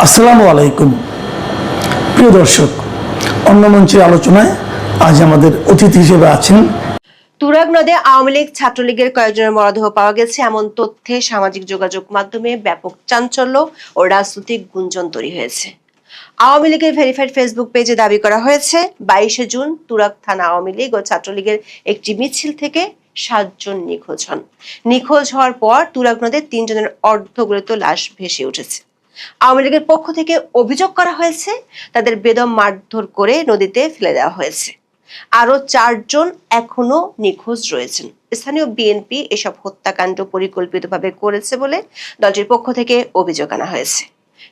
আসসালামু আলাইকুম প্রিয় দর্শক, অন্য মঞ্চের আলোচনায় আজ আমাদের অতিথি হিসেবে আছেন তুরাগ নদে আওয়ামী লীগ ছাত্রলীগের কয়েকজনের মরদেহ পাওয়া গেছে এমন তথ্যে সামাজিক যোগাযোগ মাধ্যমে ব্যাপক চাঞ্চল্য ও রাজনৈতিক গুঞ্জন তৈরি হয়েছে। আওয়ামী লীগের ভেরিফাইড ফেসবুক পেজে দাবি করা হয়েছে 22শে জুন তুরাগ থানা আওয়ামী লীগ ও ছাত্রলীগের একটি মিছিল থেকে 7 জন নিখোঁজ হন। নিখোঁজ হওয়ার পর তুরাগ নদে 3 জনের অর্ধগলিত লাশ ভেসে উঠেছে। আওয়ামী লীগের পক্ষ থেকে অভিযোগ করা হয়েছে তাদের বেদম মারধর করে নদীতে ফেলে দেওয়া হয়েছে। আরো 4 জন এখনো নিখোঁজ রয়েছেন। স্থানীয় বিএনপি এসব হত্যাকাণ্ড পরিকল্পিতভাবে করেছে বলে দলটির পক্ষ থেকে অভিযোগ আনা হয়েছে।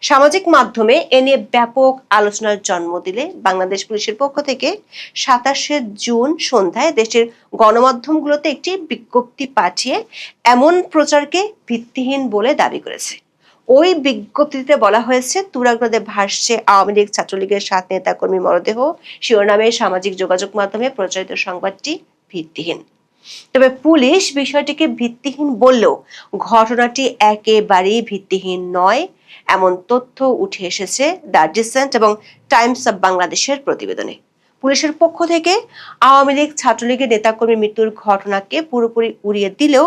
সামাজিক মাধ্যমে এ নিয়ে ব্যাপক আলোচনার জন্ম দিলে বাংলাদেশ পুলিশের পক্ষ থেকে 27শে জুন সন্ধ্যায় দেশের গণমাধ্যমগুলোতে একটি বিজ্ঞপ্তি পাঠিয়ে এমন প্রচারকে ভিত্তিহীন বলে দাবি করেছে। ওই বিজ্ঞপ্তিতে বলা হয়েছে তুরাগ নদে ভাসছে আওয়ামী লীগ ছাত্রলীগের 7 নেতাকর্মী মরদেহ শিরোনামে সামাজিক যোগাযোগ মাধ্যমে প্রচারিত সংবাদটি ভিত্তিহীন। তবে পুলিশ বিষয়টিকে ভিত্তিহীন বললেও ঘটনাটি একেবারেই ভিত্তিহীন নয় এমন তথ্য উঠে এসেছে দ্য ডিসেন্ট এবং টাইমস অব বাংলাদেশের প্রতিবেদনে। পুলিশের পক্ষ থেকে আওয়ামী লীগ ছাত্রলীগের নেতাকর্মীর মৃত্যুর ঘটনাকে পুরোপুরি উড়িয়ে দিলেও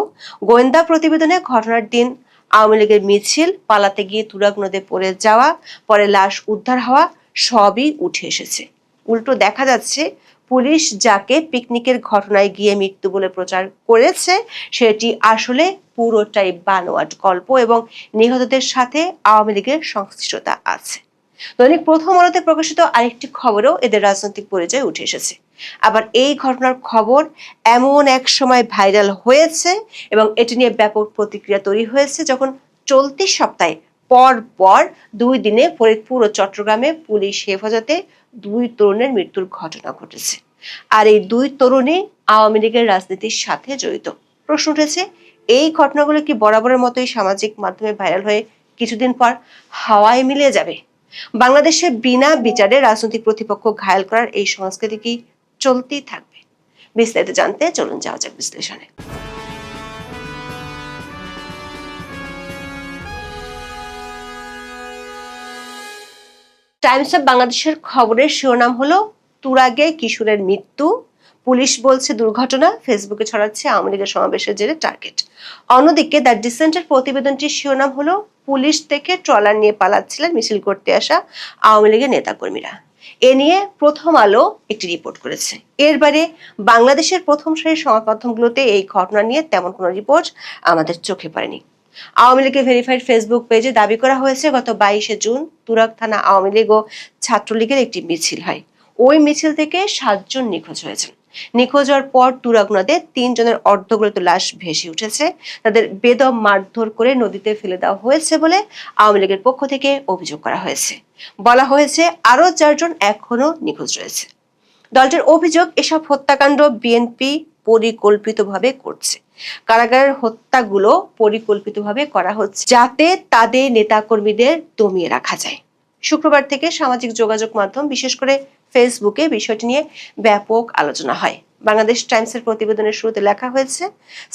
গোয়েন্দা প্রতিবেদনে ঘটনার দিন আওয়ামী লীগের মিছিল, পালাতে গিয়ে তুরাগ নদে পড়ে যাওয়া, পরে লাশ উদ্ধার হওয়া সবই উঠে এসেছে। উল্টো দেখা যাচ্ছে পুলিশ যাকে পিকনিকের ঘটনায় গিয়ে মৃত্যু বলে প্রচার করেছে সেটি আসলে পুরোটাই বানোয়াট গল্প এবং নিহতদের সাথে আওয়ামী লীগের সংশ্লিষ্টতা আছে। দৈনিক প্রথম আলোতে প্রকাশিত আরেকটি খবরেও এদের রাজনৈতিক পরিচয় উঠে এসেছে। আবার এই ঘটনার খবর এমন এক সময় ভাইরাল হয়েছে এবং এটি নিয়ে ব্যাপক প্রতিক্রিয়া তৈরি হয়েছে যখন চলতি সপ্তাহে পর পর 2 দিনে ফরিদপুর ও চট্টগ্রামে পুলিশ হেফাজতে 2 তরুণের মৃত্যুর ঘটনা ঘটেছে। আর এই 2 তরুণই আওয়ামী লীগের রাজনীতির সাথে জড়িত। প্রশ্ন উঠেছে, এই ঘটনাগুলো কি বরাবরের মতোই সামাজিক মাধ্যমে ভাইরাল হয়ে কিছুদিন পর হাওয়ায় মিলিয়ে যাবে? বাংলাদেশে বিনা বিচারে রাজনৈতিক প্রতিপক্ষ ঘায়েল করার এই সংস্কৃতি কি চলতেই থাকবে? বিস্তারিত জানতে চলুন যাওয়া যাক বিশ্লেষণে। টাইমস অব বাংলাদেশের খবরের শিরোনাম হলো তুরাগে কিশোরের মৃত্যু, পুলিশ বলছে দুর্ঘটনা, ফেসবুকে ছড়াচ্ছে আওয়ামী লীগের সমাবেশের জেরে টার্গেট। অন্যদিকে দ্য ডিসেন্টের প্রতিবেদনটির শিরোনাম হলো পুলিশ থেকে ট্রলার নিয়ে পালাচ্ছিলেন মিছিল করতে আসা আওয়ামী লীগের নেতাকর্মীরা। এ নিয়ে প্রথম আলো একটি রিপোর্ট করেছে। এর বাইরে বাংলাদেশের প্রথম সারির সংবাদ মাধ্যমগুলোতে এই ঘটনা নিয়ে তেমন কোনো রিপোর্ট আমাদের চোখে পড়েনি। আওয়ামী লীগের ভেরিফাইড ফেসবুক পেজে দাবি করা হয়েছে গত 22শে জুন তুরাগ থানা আওয়ামী লীগ ও ছাত্রলীগের একটি মিছিল হয়। ওই মিছিল থেকে 7 জন নিখোঁজ হয়েছেন। নিখোঁজ হওয়ার পর তুরাগ নদে 3 জনের অর্ধগলিত লাশ ভেসে উঠেছে। তাদের বেদম মারধর করে নদীতে ফেলে দেওয়া হয়েছে বলে আওয়ামী লীগের পক্ষ থেকে অভিযোগ করা হয়েছে। বলা হয়েছে আরো 4 জন এখনো নিখোঁজ রয়েছে। দলটির অভিযোগ এসব হত্যাকাণ্ড বিএনপি পরিকল্পিতভাবে করছে। কারাগারের হত্যাগুলো পরিকল্পিতভাবে করা হচ্ছে যাতে তাদের নেতাকর্মীদের দমিয়ে রাখা যায়। শুক্রবার থেকে সামাজিক যোগাযোগ মাধ্যম বিশেষ করে ফেসবুকে বিষয়টি নিয়ে ব্যাপক আলোচনা হয়। বাংলাদেশ টাইমসের প্রতিবেদনের শুরুতে লেখা হয়েছে,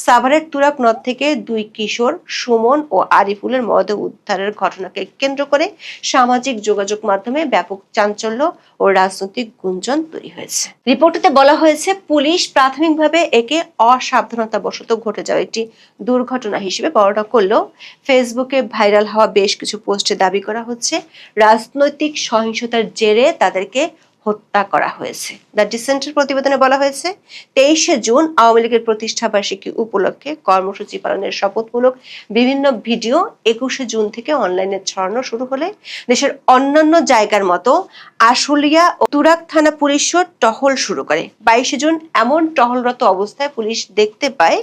সাভারের তুরাগ নদ থেকে 2 কিশোর সুমন ও আরিফুলের মরদেহ উদ্ধারের ঘটনাকে কেন্দ্র করে সামাজিক যোগাযোগ মাধ্যমে ব্যাপক চাঞ্চল্য ও রাজনৈতিক গুঞ্জন তৈরি হয়েছে। রিপোর্টে বলা হয়েছে পুলিশ প্রাথমিকভাবে একে অসাবধানতাবশত ঘটে যাওয়া একটি দুর্ঘটনা হিসেবে বর্ণনা করলেও ফেসবুকে ভাইরাল হওয়া বেশ কিছু পোস্টে দাবি করা হচ্ছে রাজনৈতিক সহিংসতার জেরে তাদেরকে হত্যা করা হয়েছে। দ্য ডিসেন্টের প্রতিবেদনে বলা হয়েছে 23শে জুন আওয়ামী লীগের প্রতিষ্ঠা বার্ষিকী উপলক্ষে কর্মসূচি পালনের শপথমূলক বিভিন্ন ভিডিও 21শে জুন থেকে অনলাইনে ছড়ানো শুরু হলে দেশের অন্যান্য জায়গার মতো আশুলিয়া ও তুরাগ থানা পুলিশও টহল শুরু করে। 22শে জুন এমন টহলরত অবস্থায় পুলিশ দেখতে পায়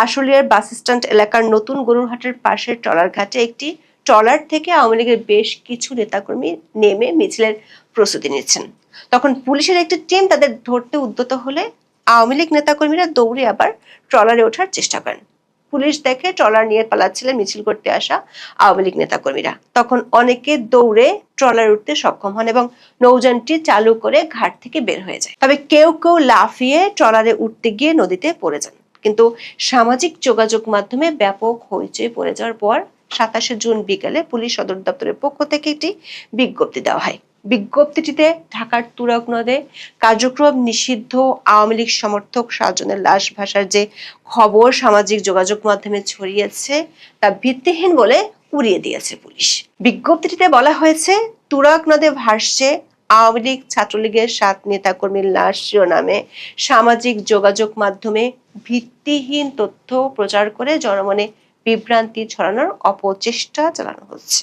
আশুলিয়ার বাস স্ট্যান্ড এলাকার নতুন গরুরহাটের পাশের ট্রলার ঘাটে একটি ট্রলার থেকে আওয়ামী লীগের বেশ কিছু নেতাকর্মী নেমে মিছিলের প্রস্তুতি নিচ্ছেন। তখন পুলিশের একটি টিম তাদের ধরতে উদ্যত হলে আওয়ামী লীগ নেতাকর্মীরা দৌড়ে আবার ট্রলারে ওঠার চেষ্টা করেন। পুলিশ দেখে ট্রলার নিয়ে পালাচ্ছিলেন মিছিল করতে আসা আওয়ামী লীগ নেতাকর্মীরা। তখন অনেকে দৌড়ে ট্রলারে উঠতে সক্ষম হন এবং নৌযানটি চালু করে ঘাট থেকে বের হয়ে যায়। তবে কেউ কেউ লাফিয়ে ট্রলারে উঠতে গিয়ে নদীতে পড়ে যান। কিন্তু সামাজিক যোগাযোগ মাধ্যমে ব্যাপক হইচই পড়ে যাওয়ার পর 27 জুন বিকেলে পুলিশ সদর দপ্তরের পক্ষ থেকে একটি বিজ্ঞপ্তি দেওয়া হয়। বিজ্ঞপ্তিটিতে ঢাকার তুরাগ নদে কার্যক্রম নিষিদ্ধ আওয়ামী লীগ সমর্থক 7 জনের লাশ ভাসার যে খবর সামাজিক যোগাযোগ মাধ্যমে ছড়িয়েছে তা ভিত্তিহীন বলে উড়িয়ে দিয়েছে পুলিশ। বিজ্ঞপ্তিটিতে বলা হয়েছে, তুরাগ নদে ভাসছে আওয়ামী লীগ ছাত্রলীগের 7 নেতাকর্মীর লাশ শিরোনামে সামাজিক যোগাযোগ মাধ্যমে ভিত্তিহীন তথ্য প্রচার করে জনমনে বিভ্রান্তি ছড়ানোর অপচেষ্টা চালানো হচ্ছে।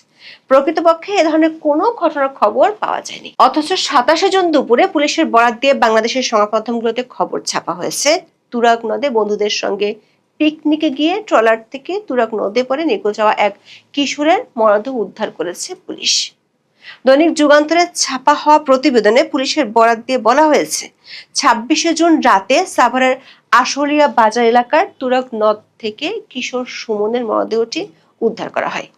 প্রকৃতপক্ষে এ ধরনের কোনো ঘটনার খবর পাওয়া যায়নি। অথচ 27 জুন দুপুরে পুলিশের বরাত দিয়ে বাংলাদেশের সংবাদ মাধ্যমগুলোতে খবর ছাপা হয়েছে, তুরাগ নদে বন্ধুদের সঙ্গে পিকনিকে গিয়ে ট্রলার থেকে তুরাগ নদে পড়ে নিখোঁজ হওয়া এক কিশোরের মরদেহ উদ্ধার করেছে পুলিশ। দৈনিক যুগান্তরে ছাপা হওয়া প্রতিবেদনে পুলিশের বরাত দিয়ে বলা হয়েছে, 26 জুন রাতে সাভারের আশুলিয়া বাজার এলাকার তুরাগ নদ থেকে কিশোর সুমনের মরদেহটি উদ্ধার করা হয়।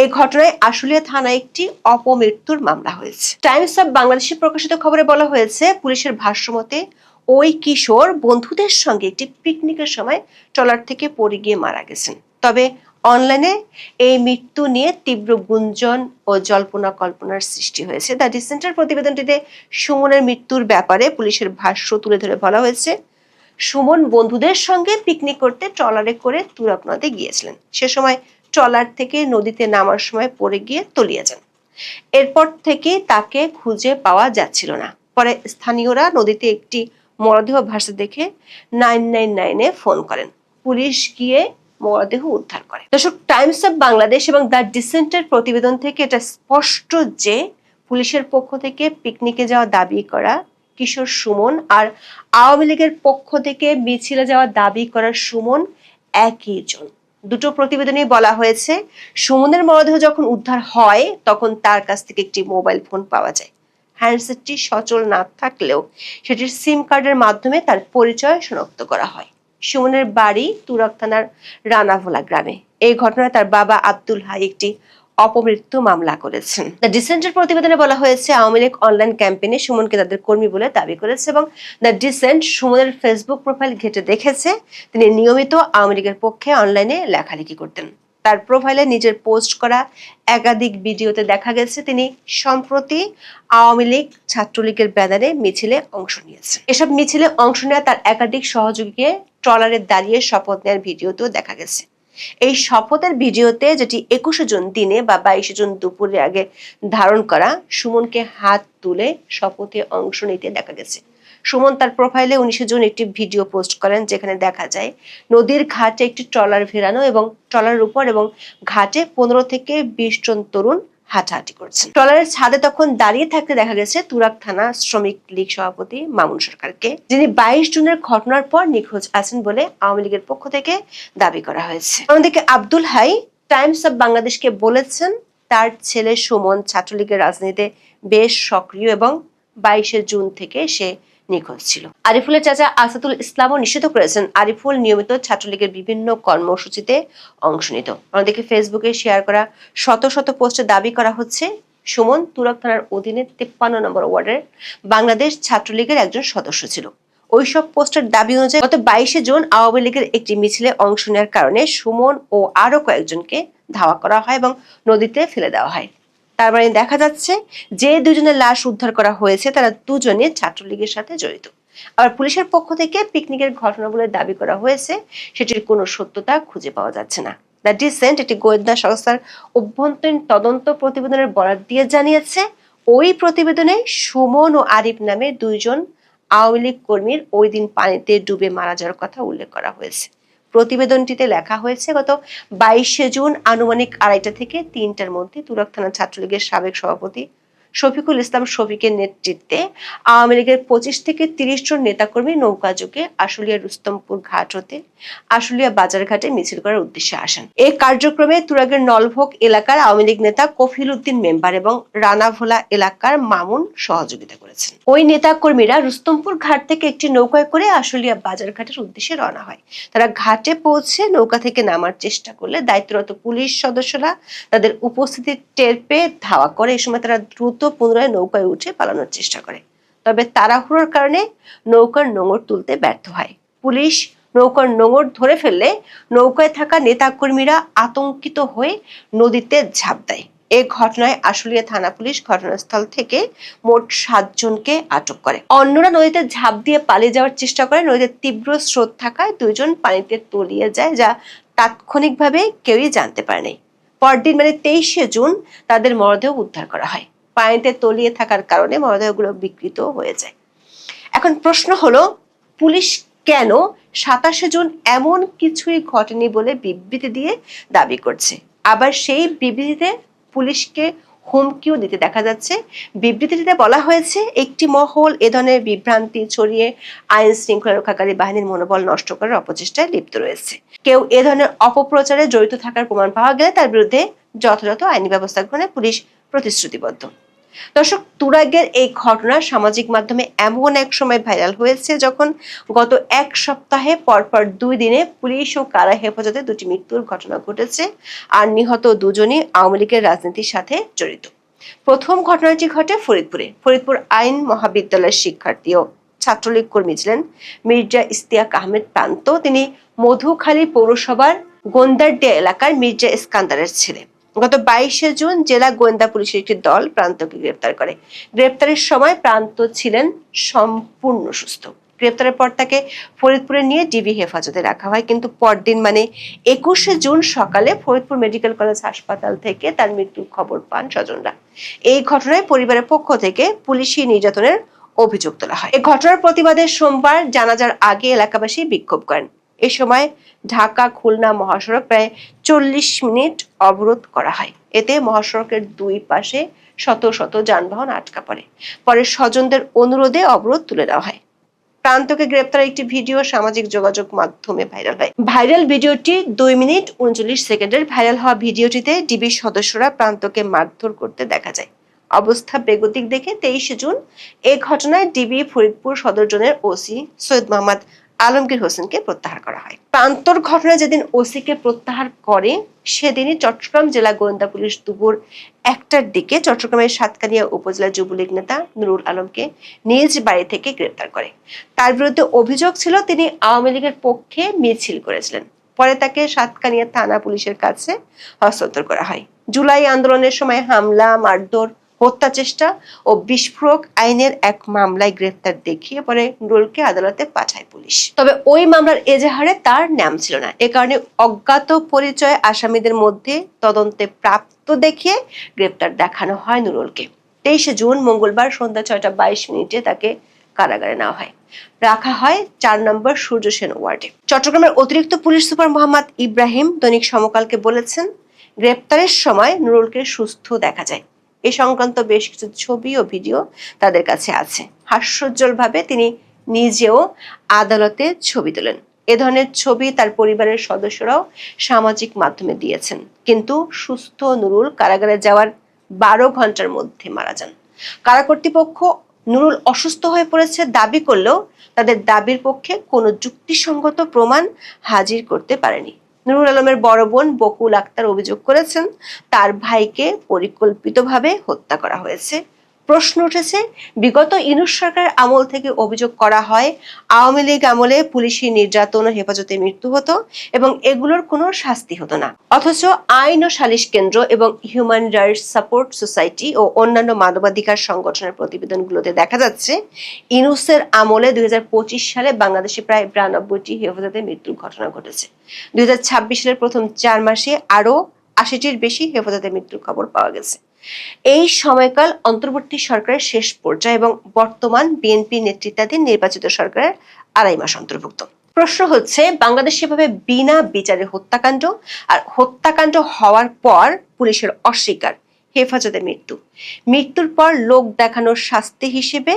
এই ঘটনায় আশুলিয়া থানায় একটি অপমৃত্যুর মামলা হয়েছে। টাইমস অব বাংলাদেশে প্রকাশিত খবরে বলা হয়েছে, পুলিশের ভাষ্যমতে ওই কিশোর বন্ধুদের সঙ্গে একটি পিকনিকের সময় ট্রলার থেকে পড়ে গিয়ে মারা গেছেন। তবে অনলাইনে এই মৃত্যু নিয়ে তীব্র গুঞ্জন ও জল্পনা কল্পনার সৃষ্টি হয়েছে। দ্য ডিসেন্টার প্রতিবেদনটিতে সুমনের মৃত্যুর ব্যাপারে পুলিশের ভাষ্য তুলে ধরে বলা হয়েছে, সুমন বন্ধুদের সঙ্গে পিকনিক করতে ট্রলারে করে তুরাগ নদে গিয়েছিলেন। সে সময় ট্রলার থেকে নদীতে নামার সময় পড়ে গিয়ে তলিয়ে যান। এরপর থেকে তাকে খুঁজে পাওয়া যাচ্ছিল না। পরে স্থানীয়রা নদীতে একটি মরদেহ ভাসতে দেখে 999-এ ফোন করেন। পুলিশ গিয়ে মরদেহ উদ্ধার করে। দর্শক, টাইমস অব বাংলাদেশ এবং দ্য ডিসেন্টের প্রতিবেদন থেকে এটা স্পষ্ট যে পুলিশের পক্ষ থেকে পিকনিকে যাওয়া দাবি করা কিশোর সুমন আর আওয়ামী লীগের পক্ষ থেকে মিছিলে যাওয়া দাবি করা সুমন একই জন। দুটো প্রতিবেদনেই বলা হয়েছে, সুমনের মরদেহ যখন উদ্ধার হয় তখন তার কাছ থেকে একটি মোবাইল ফোন পাওয়া যায়। হ্যান্ডসেটটি সচল না থাকলেও সেটির সিম কার্ডের মাধ্যমে তার পরিচয় শনাক্ত করা হয়। সুমনের বাড়ি তুরাগ থানার রানাভোলা গ্রামে। এই ঘটনায় তার বাবা আব্দুল হাই একটি অপমৃত্যু মামলা করেছেন। দ্য ডিসেন্টের প্রতিবেদনে বলা হয়েছে, আওয়ামী লীগ অনলাইন ক্যাম্পেইনে সুমনকে তাদের কর্মী বলে দাবি করেছে এবং দ্য ডিসেন্ট সুমনের ফেসবুক প্রোফাইল ঘেঁটে দেখেছে তিনি নিয়মিত আওয়ামী লীগের পক্ষে অনলাইনে লেখালেখি করতেন। তার প্রোফাইলে নিজের পোস্ট করা একাধিক ভিডিওতে দেখা গেছে তিনি সম্প্রতি আওয়ামী লীগ ছাত্রলীগের ব্যানারে মিছিলে অংশ নিয়েছেন। এসব মিছিলে অংশ নেওয়া তার একাধিক সহযোগীকে ট্রলারে দাঁড়িয়ে শপথ নেওয়ার ভিডিওতেও দেখা গেছে। এই শপথের ভিডিওতে, যেটি 21 জুন দিনে বা 22 জুন দুপুরে আগে ধারণ করা, সুমনকে হাত তুলে শপথে অংশ নিতে দেখা গেছে। সুমন তার প্রোফাইলে 19 জুন একটি ভিডিও পোস্ট করেন যেখানে দেখা যায় নদীর ঘাটে একটি ট্রলার ভেড়ানো এবং ট্রলারের উপর এবং ঘাটে 15 থেকে 20 জন তরুণ হাঁটাহাঁটি করছেন। ট্রলারের ছাদে তখন দাঁড়িয়ে থাকতে দেখা গেছে তুরাগ থানা শ্রমিক লীগ সভাপতি মামুন সরকারকে, যিনি 22 জুনের ঘটনার পর নিখোঁজ আছেন বলে আওয়ামী লীগের পক্ষ থেকে দাবি করা হয়েছে। অন্যদিকে আব্দুল হাই টাইমস অব বাংলাদেশকে বলেছেন, তার ছেলে সুমন ছাত্রলীগের রাজনীতিতে বেশ সক্রিয় এবং 22 জুন থেকে সে নিখোঁজ ছিল। আরিফুলের চাচা আসাদুল ইসলামও নিষেধ করেছেন আরিফুল নিয়মিত ছাত্রলীগের বিভিন্ন কর্মসূচিতে অংশ নিত। অন্যদিকে ফেসবুকে শেয়ার করা শত শত পোস্টে দাবি করা হচ্ছে, সুমন তুরাগ থানার অধীনে 53 নম্বর ওয়ার্ডের বাংলাদেশ ছাত্রলীগের একজন সদস্য ছিল। ওইসব পোস্টের দাবি অনুযায়ী গত 22 জুন আওয়ামী লীগের একটি মিছিলে অংশ নেওয়ার কারণে সুমন ও আরো কয়েকজনকে ধাওয়া করা হয় এবং নদীতে ফেলে দেওয়া হয়। তার মানে দেখা যাচ্ছে যে দুজনের লাশ উদ্ধার করা হয়েছে তারা দুজনে ছাত্রলীগের সাথে জড়িত। আবার পুলিশের পক্ষ থেকে পিকনিকের ঘটনাগুলো দাবি করা হয়েছে, সেটির কোনো সত্যতা খুঁজে পাওয়া যাচ্ছে না। দ্য ডিসেন্ট একটি গোয়েন্দা সংস্থার অভ্যন্তরীণ তদন্ত প্রতিবেদনের বরাত দিয়ে জানিয়েছে, ওই প্রতিবেদনে সুমন ও আরিফ নামে 2 জন আওয়ামী লীগ কর্মীর ওই দিন পানিতে ডুবে মারা যাওয়ার কথা উল্লেখ করা হয়েছে। প্রতিবেদনটিতে লেখা হয়েছে, গত 22 জুন আনুমানিক 2:30 থেকে 3টার মধ্যে তুরাগ থানা ছাত্রলীগের সাবেক সভাপতি শফিকুল ইসলাম শফিকের নেতৃত্বে আওয়ামী লীগের 25 থেকে 30 জন নেতাকর্মী নৌকাযোগে আশুলিয়া রুস্তমপুর ঘাট হতে আশুলিয়া বাজার ঘাটে মিছিল করার উদ্দেশ্যে আসেন। এই কার্যক্রমে তুরাগের নলভোগ এলাকার আওয়ামী লীগ নেতা কফিল উদ্দিন মেম্বার এবং রানাভোলা এলাকার মামুন সহযোগিতা করেছেন। ওই নেতাকর্মীরা রুস্তমপুর ঘাট থেকে একটি নৌকায় করে আশুলিয়া বাজার ঘাটের উদ্দেশ্যে রওনা হয়। তারা ঘাটে পৌঁছে নৌকা থেকে নামার চেষ্টা করলে দায়িত্বরত পুলিশ সদস্যরা তাদের উপস্থিতি টের পেয়ে ধাওয়া করে। এই সময় তারা দ্রুত পুনরায় নৌকায় উঠে পালানোর চেষ্টা করে, তবে তাড়াহুড়োর কারণে নৌকার নোঙর তুলতে ব্যর্থ হয়। পুলিশ নৌকার নোঙর ধরে ফেললে নৌকায় থাকা নেতাকর্মীরা আতঙ্কিত হয়ে নদীতে ঝাঁপ দেয়। এই ঘটনায় আশুলিয়া থানা পুলিশ ঘটনাস্থল থেকে মোট 7 জনকে আটক করে। অন্যরা নদীতে ঝাঁপ দিয়ে পালিয়ে যাওয়ার চেষ্টা করে। নদীতে তীব্র স্রোত থাকায় 2 জন পানিতে তলিয়ে যায়, যা তাৎক্ষণিকভাবে কেউই জানতে পারেনি। পরদিন মানে 23শে জুন তাদের মরদেহ উদ্ধার করা হয়। পানিতে তলিয়ে থাকার কারণে মরদেহগুলো বিকৃত হয়ে যায়। এখন প্রশ্ন হলো, পুলিশ কেন 27শে জুন এমন কিছুই ঘটেনি বলে বিবৃতি দিয়ে দাবি করছে? আবার সেই বিবৃতিতে পুলিশকে হুমকিও দিতে দেখা যাচ্ছে। বিবৃতিতে বলা হয়েছে, একটি মহল এ ধরনের বিভ্রান্তি ছড়িয়ে আইন শৃঙ্খলা রক্ষাকারী বাহিনীর মনোবল নষ্ট করার অপচেষ্টায় লিপ্ত রয়েছে। কেউ এ ধরনের অপপ্রচারে জড়িত থাকার প্রমাণ পাওয়া গেলে তার বিরুদ্ধে যথাযথ আইনি ব্যবস্থা গ্রহণে পুলিশ প্রতিশ্রুতিবদ্ধ। দর্শক, তুরাগের এই ঘটনা সামাজিক মাধ্যমে এমন এক সময় ভাইরাল হয়েছে যখন গত 1 সপ্তাহে পরপর 2 দিনে পুলিশ ও কারা হেফাজতে 2টি মৃত্যুর ঘটনা ঘটেছে, আর নিহত 2 জনই আওয়ামী লীগের রাজনীতির সাথে জড়িত। প্রথম ঘটনাটি ঘটে ফরিদপুরে। ফরিদপুর আইন মহাবিদ্যালয়ের শিক্ষার্থী ও ছাত্রলীগ কর্মী ছিলেন মির্জা ইশতিয়াক আহমেদ প্রান্ত। তিনি মধুখালী পৌরসভার গোন্দারডিয়া এলাকার মির্জা ইস্কান্দারের ছেলে। গত 22শে জুন জেলা গোয়েন্দা পুলিশের একটি দল প্রান্তকে গ্রেপ্তার করে। গ্রেপ্তারের সময় প্রান্ত ছিলেন সম্পূর্ণ সুস্থ। গ্রেপ্তারের পর তাকে ফরিদপুরে নিয়ে ডিবি হেফাজতে রাখা হয়, কিন্তু পরদিন মানে 21শে জুন সকালে ফরিদপুর মেডিকেল কলেজ হাসপাতাল থেকে তার মৃত্যুর খবর পান স্বজনরা। এই ঘটনায় পরিবারের পক্ষ থেকে পুলিশি নির্যাতনের অভিযোগ তোলা হয়। এই ঘটনার প্রতিবাদে সোমবার জানাজার আগে এলাকাবাসী বিক্ষোভ করেন। এ সময় ঢাকা খুলনা মহাসড়ক প্রায় 40 মিনিট অবরোধ করা হয়। এতে মহাসড়কের 2 পাশে শত শত যানবাহন আটকা পড়ে। পরে স্বজনদের অনুরোধে অবরোধ তুলে নেওয়া হয়। প্রান্তকে গ্রেপ্তারের একটি ভিডিও সামাজিক যোগাযোগ মাধ্যমে ভাইরাল হয়। ভাইরাল ভিডিওটি 2 মিনিট 39 সেকেন্ডের। ভাইরাল হওয়া ভিডিওটিতে ডিবির সদস্যরা প্রান্তকে মারধর করতে দেখা যায়। অবস্থা বেগতিক দেখে 23শে জুন এই ঘটনায় ডিবি ফরিদপুর সদর জোনের ওসি সৈয়দ মোহাম্মদ আলমগীর হোসেনকে প্রত্যাহার করা হয়। প্রান্তর ঘটনায় যেদিন ওসিকে প্রত্যাহার করে সেদিনই চট্টগ্রাম জেলা গোয়েন্দা পুলিশ দুপুর 1টার দিকে চট্টগ্রামের সাতকানিয়া উপজেলা যুবলীগ নেতা নুরুল আলমকে নিজ বাড়ি থেকে গ্রেপ্তার করে। তার বিরুদ্ধে অভিযোগ ছিল তিনি আওয়ামী লীগের পক্ষে মিছিল করেছিলেন। পরে তাকে সাতকানিয়া থানা পুলিশের কাছে হস্তান্তর করা হয়। জুলাই আন্দোলনের সময় হামলা, মারধর, হত্যা চেষ্টা ও বিস্ফোরক আইনের এক মামলায় গ্রেফতার দেখিয়ে পরে নুরুলকে আদালতে পাঠায় পুলিশ। তবে ওই মামলার এজাহারে তার নাম ছিল না। এ কারণে অজ্ঞাত পরিচয় আসামিদের মধ্যে তদন্তে প্রাপ্ত দেখিয়ে গ্রেফতার দেখানো হয় নুরুলকে। 23শে জুন মঙ্গলবার সন্ধ্যা 6:22 তাকে কারাগারে নেওয়া হয়। রাখা হয় 4 নম্বর সূর্য সেন ওয়ার্ডে। চট্টগ্রামের অতিরিক্ত পুলিশ সুপার মোহাম্মদ ইব্রাহিম দৈনিক সমকালকে বলেছেন, গ্রেপ্তারের সময় নুরুলকে সুস্থ দেখা যায়। এ সংক্রান্ত বেশ কিছু ছবি ও ভিডিও তাদের কাছে আছে। হাস্যোজ্জ্বলভাবে তিনি নিজেও আদালতে ছবি তোলেন। এ ধরনের ছবি তার পরিবারের সদস্যরাও সামাজিক মাধ্যমে দিয়েছেন। কিন্তু সুস্থ নুরুল কারাগারে যাওয়ার 12 ঘন্টার মধ্যে মারা যান। কারা কর্তৃপক্ষ নুরুল অসুস্থ হয়ে পড়েছে দাবি করলেও তাদের দাবির পক্ষে কোনো যুক্তিসঙ্গত প্রমাণ হাজির করতে পারেনি। নুরুল আলমের বড় বোন বকুল আক্তার অভিযোগ করেছেন, তার ভাইকে পরিকল্পিতভাবে হত্যা করা হয়েছে। প্রশ্ন উঠেছে, বিগত ইউনূস সরকারের আমল থেকে অভিযোগ করা হয় আওয়ামী লীগ আমলে পুলিশি নির্যাতন ও হেফাজতে মৃত্যু হতো এবং এগুলোর কোনো শাস্তি হতো না। অথচ আইন ও সালিশ কেন্দ্র এবং হিউম্যান রাইটস সাপোর্ট সোসাইটি ও অন্যান্য মানবাধিকার সংগঠনের প্রতিবেদনগুলোতে দেখা যাচ্ছে ইউনূসের আমলে 2025 সালে বাংলাদেশে প্রায় 92টি হেফাজতে মৃত্যুর ঘটনা ঘটেছে। 2026 সালের প্রথম 4 মাসে আরো 80টির বেশি হেফাজতে মৃত্যুর খবর পাওয়া গেছে। এই সময়কাল অন্তর্বর্তী সরকারের শেষ পর্যায়ে এবং বর্তমান বিএনপি নেতৃত্বাধীন নির্বাচিত সরকারের 2.5 মাস অন্তর্ভুক্ত। প্রশ্ন হচ্ছে, বাংলাদেশে এভাবে বিনা বিচারে হত্যাকাণ্ড আর হত্যাকাণ্ড হওয়ার পর পুলিশের অস্বীকার, হেফাজতে মৃত্যুর পর লোক দেখানোর শাস্তি হিসেবে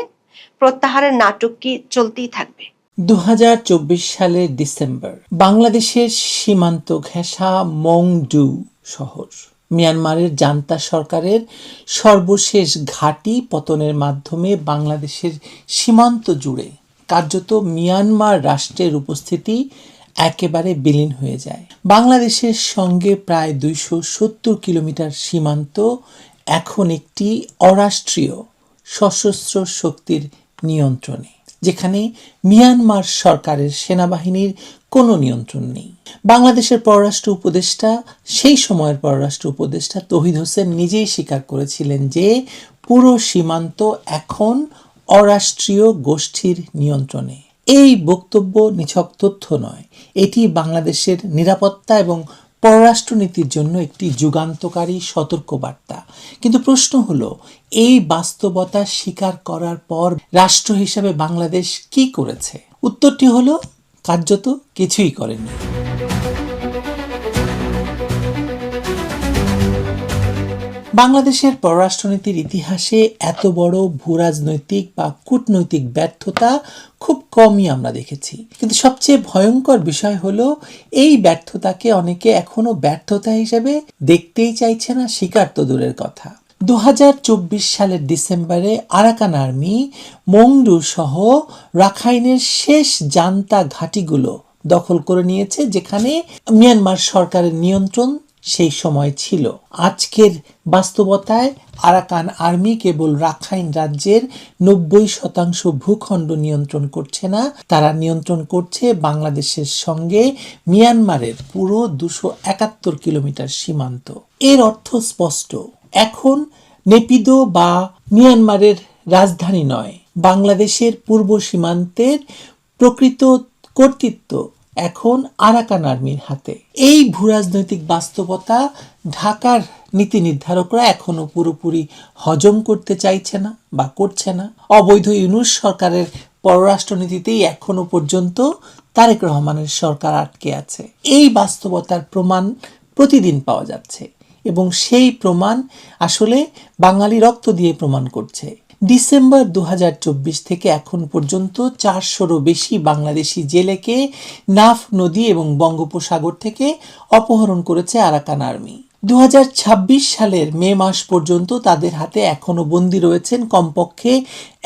প্রত্যাহারের নাটক কি চলতেই থাকবে? 2024 সালের ডিসেম্বর বাংলাদেশের সীমান্ত ঘেঁষা মংডু শহর মিয়ানমারের জান্তা সরকারের সর্বশেষ ঘাঁটি পতনের মাধ্যমে বাংলাদেশের সীমান্ত জুড়ে কার্যত মিয়ানমার রাষ্ট্রের উপস্থিতি একেবারে বিলীন হয়ে যায়। বাংলাদেশের সঙ্গে প্রায় 270 কিলোমিটার সীমান্ত এখন একটি অরাষ্ট্রীয় সশস্ত্র শক্তির নিয়ন্ত্রণে, যেখানে মিয়ানমার সরকারের সেনাবাহিনীর কোনো নিয়ন্ত্রণ নেই। বাংলাদেশের পররাষ্ট্র উপদেষ্টা, সেই সময়ের পররাষ্ট্র উপদেষ্টা তৌহিদ হোসেন নিজেই স্বীকার করেছিলেন যে পুরো সীমান্ত এখন অরাষ্ট্রীয় গোষ্ঠীর নিয়ন্ত্রণে। এই বক্তব্য নিছক তথ্য নয়, এটি বাংলাদেশের নিরাপত্তা এবং পররাষ্ট্রনীতির জন্য একটি যুগান্তকারী সতর্কবার্তা। কিন্তু প্রশ্ন হলো, এই বাস্তবতা স্বীকার করার পর রাষ্ট্র হিসেবে বাংলাদেশ কি করেছে? উত্তরটি হলো কার্যত কিছুই করেনি। বাংলাদেশের পররাষ্ট্রনীতির ইতিহাসে এত বড় ভূরাজনৈতিক বা কূটনৈতিক ব্যর্থতা খুব কমই আমরা দেখেছি। কিন্তু সবচেয়ে ভয়ঙ্কর বিষয় হলো, এই ব্যর্থতাকে অনেকে এখনো ব্যর্থতা হিসেবে দেখতেই চাইছে না, স্বীকার তো দূরের কথা। 2024 সালের ডিসেম্বরে আরাকান আর্মি মংডু সহ রাখাইনের শেষ জান্তা ঘাঁটিগুলো দখল করে নিয়েছে, যেখানে মিয়ানমার সরকারের নিয়ন্ত্রণ সেই সময় ছিল। আজকের বাস্তবতায় আরাকান আর্মি কেবল রাখাইন রাজ্যের 90% ভূখণ্ড নিয়ন্ত্রণ করছে না, তারা নিয়ন্ত্রণ করছে বাংলাদেশের সঙ্গে মিয়ানমারের পুরো 271 কিলোমিটার সীমান্ত। এর অর্থ স্পষ্ট, এখন নেপিদো বা মিয়ানমারের রাজধানী নয়, বাংলাদেশের পূর্ব সীমান্তের প্রকৃত কর্তৃত্ব এখন আরাকান আর্মির হাতে। এই ভূরাজনৈতিক বাস্তবতা ঢাকার নীতি নির্ধারকরা এখনো পুরোপুরি হজম করতে চাইছে না বা করছে না। অবৈধ ইউনূস সরকারের পররাষ্ট্রনীতিতেই এখনো পর্যন্ত তারেক রহমানের সরকার আটকে আছে। এই বাস্তবতার প্রমাণ প্রতিদিন পাওয়া যাচ্ছে এবং সেই প্রমাণ আসলে বাঙালি রক্ত দিয়ে প্রমাণ করছে। ডিসেম্বর 2024 থেকে এখন পর্যন্ত 400-রও বেশি বাংলাদেশি জেলেকে নাফ নদী এবং বঙ্গোপসাগর থেকে অপহরণ করেছে আরাকান আর্মি। 2026 সালের মে মাস পর্যন্ত তাদের হাতে এখনো বন্দী রয়েছেন কমপক্ষে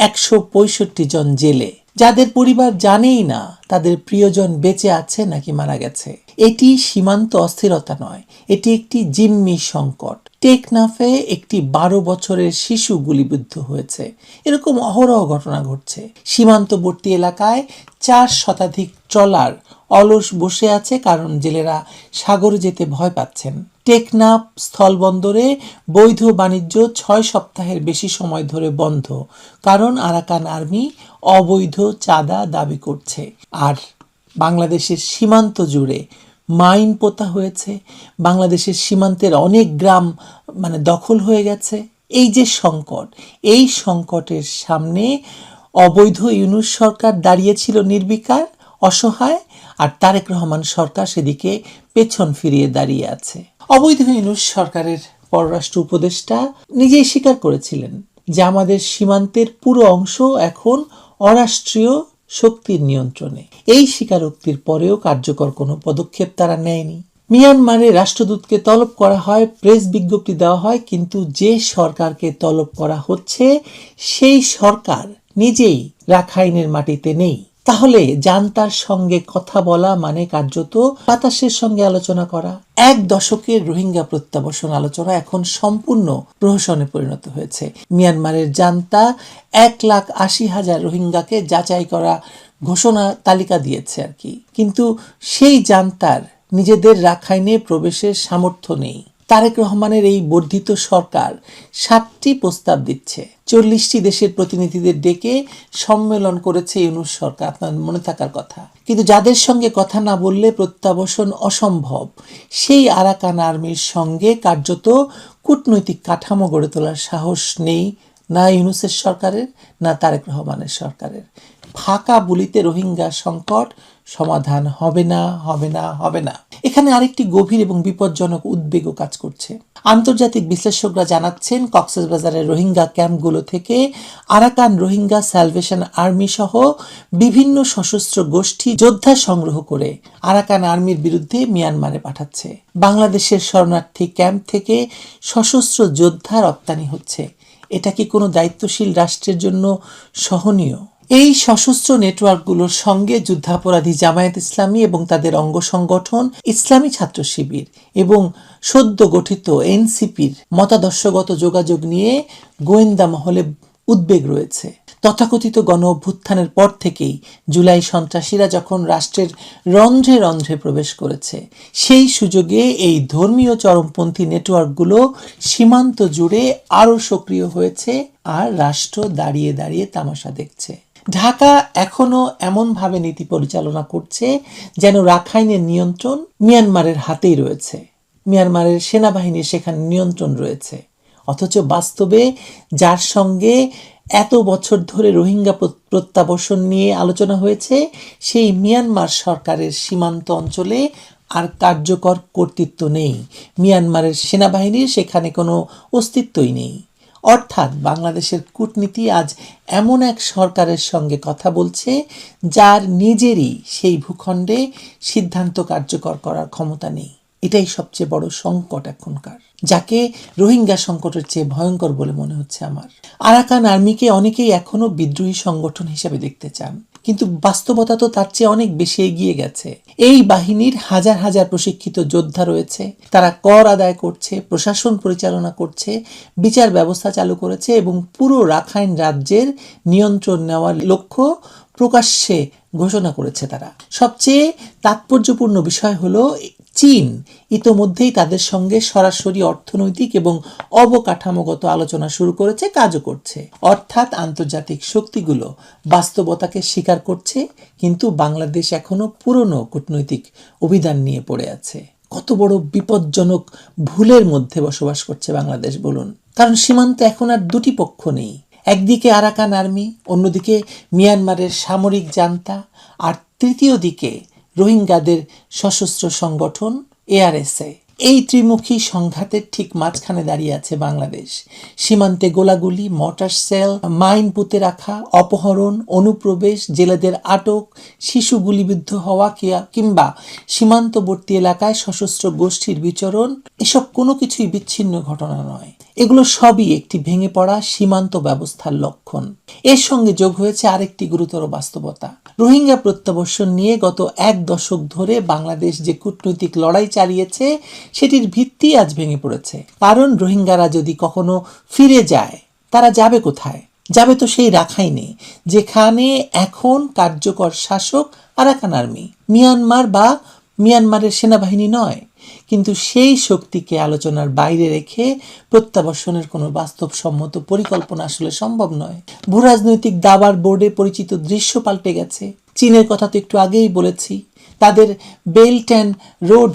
165 জন জেলে, যাদের পরিবার জানেই না তাদের প্রিয়জন বেঁচে আছে নাকি মারা গেছে। এটি সীমান্ত অস্থিরতা নয়, এটি একটি জিম্মি সংকট। টেকনাফে একটি 12 বছরের শিশু গুলিবিদ্ধ হয়েছে। এরকম অহরহ ঘটনা ঘটছে। সীমান্তবর্তী এলাকায় 4 শতাধিক ট্রলার অলস বসে আছে, কারণ জেলেরা সাগরে যেতে ভয় পাচ্ছেন। টেকনাফ স্থলবন্দরে বৈধ বাণিজ্য 6 সপ্তাহের বেশি সময় ধরে বন্ধ, কারণ আরাকান আর্মি অবৈধ চাঁদা দাবি করছে। আর বাংলাদেশের সীমান্ত জুড়ে মাইন পোতা হয়েছে, বাংলাদেশের সীমান্তের অনেক গ্রাম দখল হয়ে গেছে। এই যে সংকট, এই সংকটের সামনে অবৈধ ইউনূস সরকার দাঁড়িয়েছিল নির্বিকার, অসহায়, আর তারেক রহমান সরকার সেদিকে পেছন ফিরিয়ে দাঁড়িয়ে আছে। অবৈধ ইউনূস সরকারের পররাষ্ট্র উপদেষ্টা নিজেই স্বীকার করেছিলেন যে আমাদের সীমান্তের পুরো অংশ এখন অরাষ্ট্রীয় শক্তির নিয়ন্ত্রণে। এই স্বীকারোক্তির পরেও কার্যকর কোনো পদক্ষেপ তারা নেয়নি। মিয়ানমারের রাষ্ট্রদূতকে তলব করা হয়, প্রেস বিজ্ঞপ্তি দেওয়া হয়, কিন্তু যে সরকারকে তলব করা হচ্ছে সেই সরকার নিজেই রাখাইনের মাটিতে নেই। তাহলে জান্তার সঙ্গে কথা বলা মানে কার্যত বাতাসের সঙ্গে আলোচনা করা। 1 দশকের রোহিঙ্গা প্রত্যাবাসন আলোচনা এখন সম্পূর্ণ প্রহসনে পরিণত হয়েছে। মিয়ানমারের জান্তা 1,80,000 রোহিঙ্গাকে যাচাই করা ঘোষণা তালিকা দিয়েছে আর কি, কিন্তু সেই জান্তার নিজেদের রাখাইনে প্রবেশের সামর্থ্য নেই। তারেক রহমানের এই বর্ধিত সরকার 7টি প্রস্তাব দিচ্ছে, 40টি দেশের প্রতিনিধিদের ডেকে সম্মেলন করেছে ইউনূস সরকার, আপনার মনে থাকার কথা। কিন্তু যাদের সঙ্গে কথা না বললে প্রত্যাবাসন অসম্ভব, সেই আরাকান আর্মির সঙ্গে কার্যত কূটনৈতিক কাঠামো গড়ে তোলার সাহস নেই না ইউনূসের সরকারের, না তারেক রহমানের সরকারের। ফাঁকা বুলিতে রোহিঙ্গা সংকট সমাধান হবে না, হবে না, হবে না। এখানে আরেকটি গভীর এবং বিপজ্জনক উদ্বেগও কাজ করছে। আন্তর্জাতিক বিশ্লেষকরা জানাচ্ছেন, কক্সবাজারের রোহিঙ্গা ক্যাম্পগুলো থেকে আরাকান রোহিঙ্গা স্যালভেশন আর্মি সহ বিভিন্ন সশস্ত্র গোষ্ঠী যোদ্ধা সংগ্রহ করে আরাকান আর্মির বিরুদ্ধে মিয়ানমারে পাঠাচ্ছে। বাংলাদেশের শরণার্থী ক্যাম্প থেকে সশস্ত্র যোদ্ধা রপ্তানি হচ্ছে। এটা কি কোনো দায়িত্বশীল রাষ্ট্রের জন্য সহনীয়? এই সশস্ত্র নেটওয়ার্কগুলোর সঙ্গে যুদ্ধাপরাধী জামায়াত ইসলামী এবং তাদের অঙ্গ সংগঠন ইসলামী ছাত্র শিবির এবং সদ্য গঠিত এনসিপির মতাদর্শগত যোগাযোগ নিয়ে গোয়েন্দা মহলে উদ্বেগ রয়েছে। তথাকথিত গণ অভ্যুত্থানের পর থেকেই জুলাই সন্ত্রাসীরা যখন রাষ্ট্রের রন্ধ্রে রন্ধ্রে প্রবেশ করেছে, সেই সুযোগে এই ধর্মীয় চরমপন্থী নেটওয়ার্কগুলো সীমান্ত জুড়ে আরও সক্রিয় হয়েছে আর রাষ্ট্র দাঁড়িয়ে দাঁড়িয়ে তামাশা দেখছে। ঢাকা এখনো এমনভাবে নীতি পরিচালনা করছে যেন রাখাইনের নিয়ন্ত্রণ মিয়ানমারের হাতেই রয়েছে, মিয়ানমারের সেনাবাহিনীর সেখানে নিয়ন্ত্রণ রয়েছে। অথচ বাস্তবে যার সঙ্গে এত বছর ধরে রোহিঙ্গা প্রত্যাবর্ষণ নিয়ে আলোচনা হয়েছে, সেই মিয়ানমার সরকারের সীমান্ত অঞ্চলে আর কার্যকর কর্তৃত্ব নেই। মিয়ানমারের সেনাবাহিনীর সেখানে কোনো অস্তিত্বই নেই। অর্থাৎ বাংলাদেশের কূটনীতি আজ এমন এক সরকারের সঙ্গে কথা বলছে যার নিজেরই সেই ভূখণ্ডে সিদ্ধান্ত কার্যকর করার ক্ষমতা নেই। এটাই সবচেয়ে বড় সংকট এখনকার, যাকে রোহিঙ্গা সংকটের চেয়ে ভয়ঙ্কর বলে মনে হচ্ছে আমার। আরাকান আর্মিকে অনেকেই এখনো বিদ্রোহী সংগঠন হিসেবে দেখতে চান, কিন্তু বাস্তবতা তো তার চেয়ে অনেক বেশি এগিয়ে গেছে। এই বাহিনীর হাজার হাজার প্রশিক্ষিত যোদ্ধা রয়েছে, তারা কর আদায় করছে, প্রশাসন পরিচালনা করছে, বিচার ব্যবস্থা চালু করেছে এবং পুরো রাখাইন রাজ্যের নিয়ন্ত্রণ নেওয়ার লক্ষ্য প্রকাশ্যে ঘোষণা করেছে তারা। সবচেয়ে তাৎপর্যপূর্ণ বিষয় হলো চীন ইতোমধ্যেই তাদের সঙ্গে সরাসরি অর্থনৈতিক এবং অবকাঠামোগত আলোচনা শুরু করেছে, কাজও করছে। অর্থাৎ আন্তর্জাতিক শক্তিগুলো বাস্তবতাকে স্বীকার করছে, কিন্তু বাংলাদেশ এখনো পুরনো কূটনৈতিক অভিধান নিয়ে পড়ে আছে। কত বড় বিপজ্জনক ভুলের মধ্যে বসবাস করছে বাংলাদেশ বলুন। কারণ সীমান্তে এখন আর দুটি পক্ষ নেই, একদিকে আরাকান আর্মি, অন্যদিকে মিয়ানমারের সামরিক জান্তা, আর তৃতীয় দিকে রোহিঙ্গাদের সশস্ত্র সংগঠন এআরএসএ। এই ত্রিমুখী সংঘাতের ঠিক মাঝখানে দাঁড়িয়ে আছে বাংলাদেশ। সীমান্তে গোলাগুলি, মর্টার সেল, মাইন পুঁতে রাখা, অপহরণ, অনুপ্রবেশ, জেলেদের আটক, শিশু গুলিবিদ্ধ হওয়া কিংবা সীমান্তবর্তী এলাকায় সশস্ত্র গোষ্ঠীর বিচরণ, এসব কোনো কিছুই বিচ্ছিন্ন ঘটনা নয়। এগুলো সবই একটি ভেঙে পড়া সীমান্ত ব্যবস্থার লক্ষণ। এর সঙ্গে যোগ হয়েছে আরেকটি গুরুতর বাস্তবতা। রোহিঙ্গা প্রত্যাবর্ষণ নিয়ে গত এক দশক ধরে বাংলাদেশ যে কূটনৈতিক লড়াই চালিয়েছে, সেটির ভিত্তি আজ ভেঙে পড়েছে। কারণ রোহিঙ্গারা যদি কখনো ফিরে যায়, তারা যাবে কোথায়? যাবে তো সেই রাখাইনে, যেখানে এখন কার্যকর শাসক আরাকান আর্মি, মিয়ানমারের সেনাবাহিনী নয়। কিন্তু সেই শক্তিকে আলোচনার বাইরে রেখে প্রত্যাবর্ষণের কোনো বাস্তবসম্মত পরিকল্পনা আসলে সম্ভব নয়। ভূরাজনৈতিক দাবার বোর্ডে পরিচিত দৃশ্য পাল্টে গেছে। চীনের কথা তো একটু আগেই বলেছি, তাদের বেল্ট অ্যান্ড রোড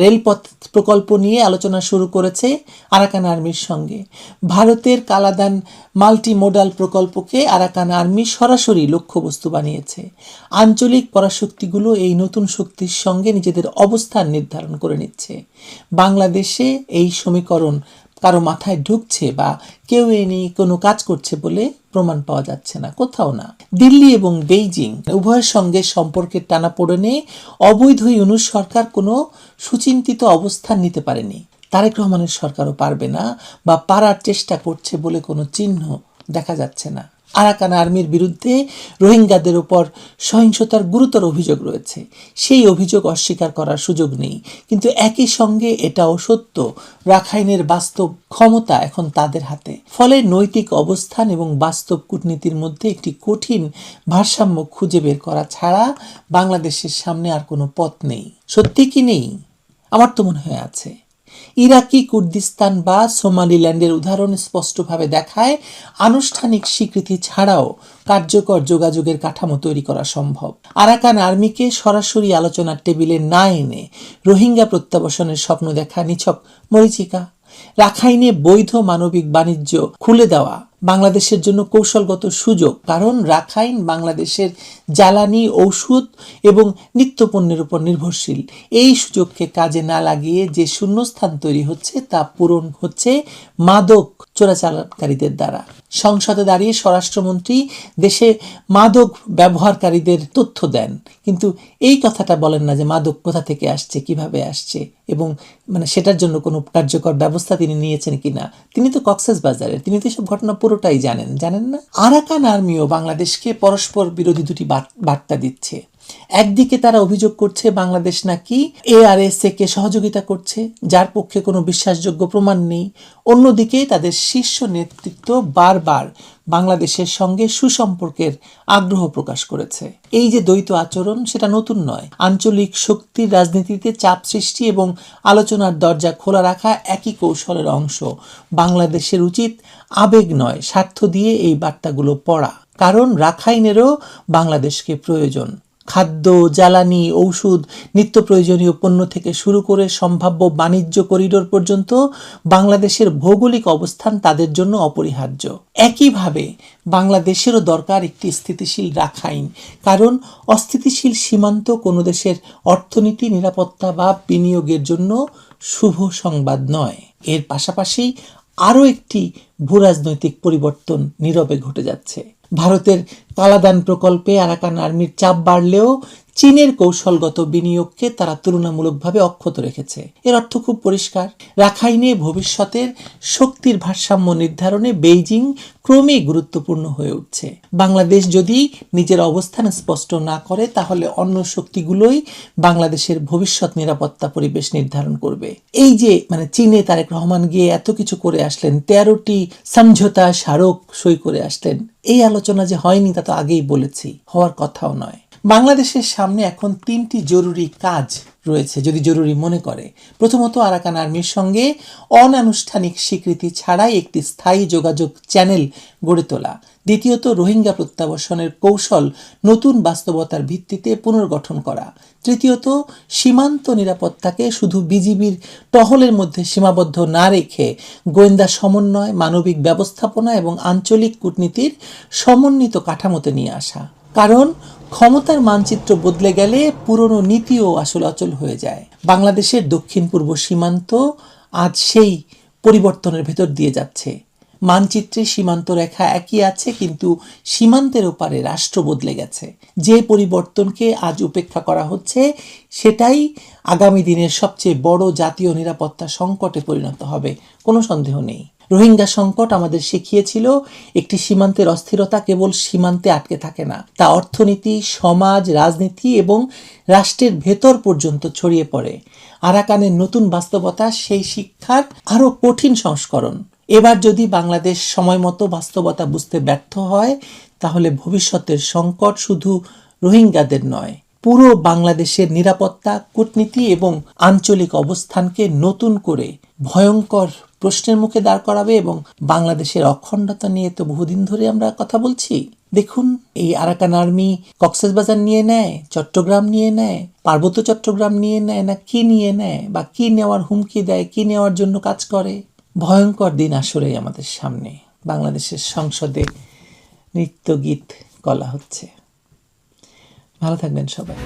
রেলপথ প্রকল্প নিয়ে আলোচনা শুরু করেছে আরাকান আর্মির সঙ্গে। ভারতের কালাদান মাল্টি মোডাল প্রকল্পকে আরাকান আর্মি সরাসরি লক্ষ্যবস্তু বানিয়েছে। আঞ্চলিক পরাশক্তিগুলো এই নতুন শক্তির সঙ্গে নিজেদের অবস্থান নির্ধারণ করে নিচ্ছে। বাংলাদেশে এই সমীকরণ কারো মাথায় ঢুকছে বা কেউ এ নিয়ে কোনো কাজ করছে বলে প্রমাণ পাওয়া যাচ্ছে না, কোথাও না। দিল্লি এবং বেইজিং উভয়ের সঙ্গে সম্পর্কের টানাপোড়েনে অবৈধ ইউনূস সরকার কোনো সুচিন্তিত অবস্থান নিতে পারেনি। তারেক রহমানের সরকারও পারবে না বা পারার চেষ্টা করছে বলে কোনো চিহ্ন দেখা যাচ্ছে না। আরাকান আর্মির বিরুদ্ধে রোহিঙ্গাদের উপর সহিংসতার গুরুতর অভিযোগ রয়েছে, সেই অভিযোগ অস্বীকার করার সুযোগ নেই। কিন্তু একই সঙ্গে এটাও সত্য, রাখাইনের বাস্তব ক্ষমতা এখন তাদের হাতে। ফলে নৈতিক অবস্থান এবং বাস্তব কূটনীতির মধ্যে একটি কঠিন ভারসাম্য খুঁজে বের করা ছাড়া বাংলাদেশের সামনে আর কোনো পথ নেই। সত্যি কি নেই? আমার তো মনে হয় আছে। ইরাকি কুর্দিস্তান বা সোমালিল্যান্ডের উদাহরণ স্পষ্টভাবে দেখায় আনুষ্ঠানিক স্বীকৃতি ছাড়াও কার্যকর যোগাযোগের কাঠামো তৈরি করা সম্ভব। আরাকান আর্মিকে সরাসরি আলোচনার টেবিলে না এনে রোহিঙ্গা প্রত্যাবর্ষণের স্বপ্ন দেখা নিছক মরীচিকা। রাখাইনে বৈধ মানবিক বাণিজ্য খুলে দেওয়া বাংলাদেশের জন্য কৌশলগত সুযোগ, কারণ রাখাইন বাংলাদেশের জ্বালানি, ঔষধ এবং নিত্যপণ্যের উপর নির্ভরশীল। এই সুযোগকে কাজে না লাগিয়ে যে শূন্যস্থান তৈরি হচ্ছে তা পূরণ হচ্ছে মাদক চোরাচালানকারীদের দ্বারা। সংসদে দাঁড়িয়ে স্বরাষ্ট্রমন্ত্রী দেশে মাদক ব্যবহারকারীদের তথ্য দেন, কিন্তু এই কথাটা বলেন না যে মাদক কোথা থেকে আসছে, কিভাবে আসছে এবং সেটার জন্য কোনো কার্যকর ব্যবস্থা তিনি নিয়েছেন কিনা। তিনি তো কক্সবাজারের, তিনি তো সব ঘটনা পুরোটাই জানেন না। আরাকান আর্মিও বাংলাদেশকে পরস্পর বিরোধী দুটি বার্তা দিচ্ছে। একদিকে তারা অভিযোগ করছে বাংলাদেশ নাকি এআরএসএ কে সহযোগিতা করছে, যার পক্ষে কোনো বিশ্বাসযোগ্য প্রমাণ নেই। অন্যদিকে তাদের শীর্ষ নেতৃত্ব বারবার বাংলাদেশের সঙ্গে সুসম্পর্কের আগ্রহ প্রকাশ করেছে। এই যে দ্বৈত আচরণ, সেটা নতুন নয়। আঞ্চলিক শক্তির রাজনীতিতে চাপ সৃষ্টি এবং আলোচনার দরজা খোলা রাখা একই কৌশলের অংশ। বাংলাদেশের উচিত আবেগ নয়, স্বার্থ দিয়ে এই বার্তাগুলো পড়া। কারণ রাখাইনেরও বাংলাদেশকে প্রয়োজন। খাদ্য, জ্বালানি, ঔষধ, নিত্য প্রয়োজনীয় পণ্য থেকে শুরু করে সম্ভাব্য বাণিজ্য করিডোর পর্যন্ত বাংলাদেশের ভৌগোলিক অবস্থান তাদের জন্য অপরিহার্য। একইভাবে বাংলাদেশেরও দরকার একটি স্থিতিশীল রাখাইন, কারণ অস্থিতিশীল সীমান্ত কোনো দেশের অর্থনীতি, নিরাপত্তা বা বিনিয়োগের জন্য শুভ সংবাদ নয়। এর পাশাপাশি আরও একটি ভূরাজনৈতিক পরিবর্তন নীরবে ঘটে যাচ্ছে। ভারতের কালাদান প্রকল্পে আরাকান আর্মির চাপ বাড়লেও চীনের কৌশলগত বিনিয়োগকে তারা তুলনামূলকভাবে অক্ষত রেখেছে। এর অর্থ খুব পরিষ্কার, রাখাইনে ভবিষ্যতের শক্তির ভারসাম্য নির্ধারণে বেইজিং ক্রমেই গুরুত্বপূর্ণ হয়ে উঠছে। বাংলাদেশ যদি নিজের অবস্থান স্পষ্ট না করে, তাহলে অন্য শক্তিগুলোই বাংলাদেশের ভবিষ্যৎ নিরাপত্তা পরিবেশ নির্ধারণ করবে। এই যে চীনে তারেক রহমান গিয়ে এত কিছু করে আসলেন, 13টি সমঝোতা স্মারক সই করে আসলেন, এই আলোচনা যে হয়নি তা তো আগেই বলেছি, হওয়ার কথাও নয়। বাংলাদেশের সামনে এখন 3টি জরুরি কাজ রয়েছে, যদি জরুরি মনে করে। প্রথমত, আরাকান আর্মির সঙ্গে অনানুষ্ঠানিক স্বীকৃতি ছাড়াই একটি স্থায়ী যোগাযোগ চ্যানেল গড়ে তোলা। দ্বিতীয়ত, রোহিঙ্গা প্রত্যাবাসনের কৌশল নতুন বাস্তবতার ভিত্তিতে পুনর্গঠন করা। তৃতীয়ত, সীমান্ত নিরাপত্তাকে শুধু বিজিবির টহলের মধ্যে সীমাবদ্ধ না রেখে গোয়েন্দা সমন্বয়, মানবিক ব্যবস্থাপনা এবং আঞ্চলিক কূটনীতির সমন্বিত কাঠামোতে নিয়ে আসা। কারণ ক্ষমতার মানচিত্র বদলে গেলে পুরনো নীতিও আসলে অচল হয়ে যায়। বাংলাদেশের দক্ষিণ পূর্ব সীমান্ত আজ সেই পরিবর্তনের ভেতর দিয়ে যাচ্ছে। মানচিত্রে সীমান্ত রেখা একই আছে, কিন্তু সীমান্তের ওপারে রাষ্ট্র বদলে গেছে। যে পরিবর্তনকে আজ উপেক্ষা করা হচ্ছে, সেটাই আগামী দিনের সবচেয়ে বড় জাতীয় নিরাপত্তা সংকটে পরিণত হবে, কোনো সন্দেহ নেই। রোহিঙ্গা সংকট আমাদের শিখিয়েছিল, একটি সীমান্তের অস্থিরতা কেবল সীমান্তে আটকে থাকে না, তা অর্থনীতি, সমাজ, রাজনীতি এবং রাষ্ট্রের ভেতর পর্যন্ত ছড়িয়ে পড়ে। আরাকানের নতুন বাস্তবতা সেই শিক্ষার আরও কঠিন সংস্করণ। এবার যদি বাংলাদেশ সময়মতো বাস্তবতা বুঝতে ব্যর্থ হয়, তাহলে ভবিষ্যতের সংকট শুধু রোহিঙ্গাদের নয়, পুরো বাংলাদেশের নিরাপত্তা, কূটনীতি এবং আঞ্চলিক অবস্থানকে নতুন করে ভয়ঙ্কর প্রশ্নের মুখে দাঁড় করাবে। এবং বাংলাদেশের অখণ্ডতা নিয়ে তো বহুদিন ধরে আমরা কথা বলছি। দেখুন, এই আরাকান আর্মি কক্সবাজার নিয়ে নেয়, চট্টগ্রাম নিয়ে নেয়, পার্বত্য চট্টগ্রাম নিয়ে নেয়, না কি নিয়ে নেয়, বা কি নেওয়ার হুমকি দেয়, কি নেওয়ার জন্য কাজ করে। ভয়ঙ্কর দিন আসলেই আমাদের সামনে। বাংলাদেশের সংসদে নৃত্য গীত গলা হচ্ছে। ভালো থাকবেন সবাই।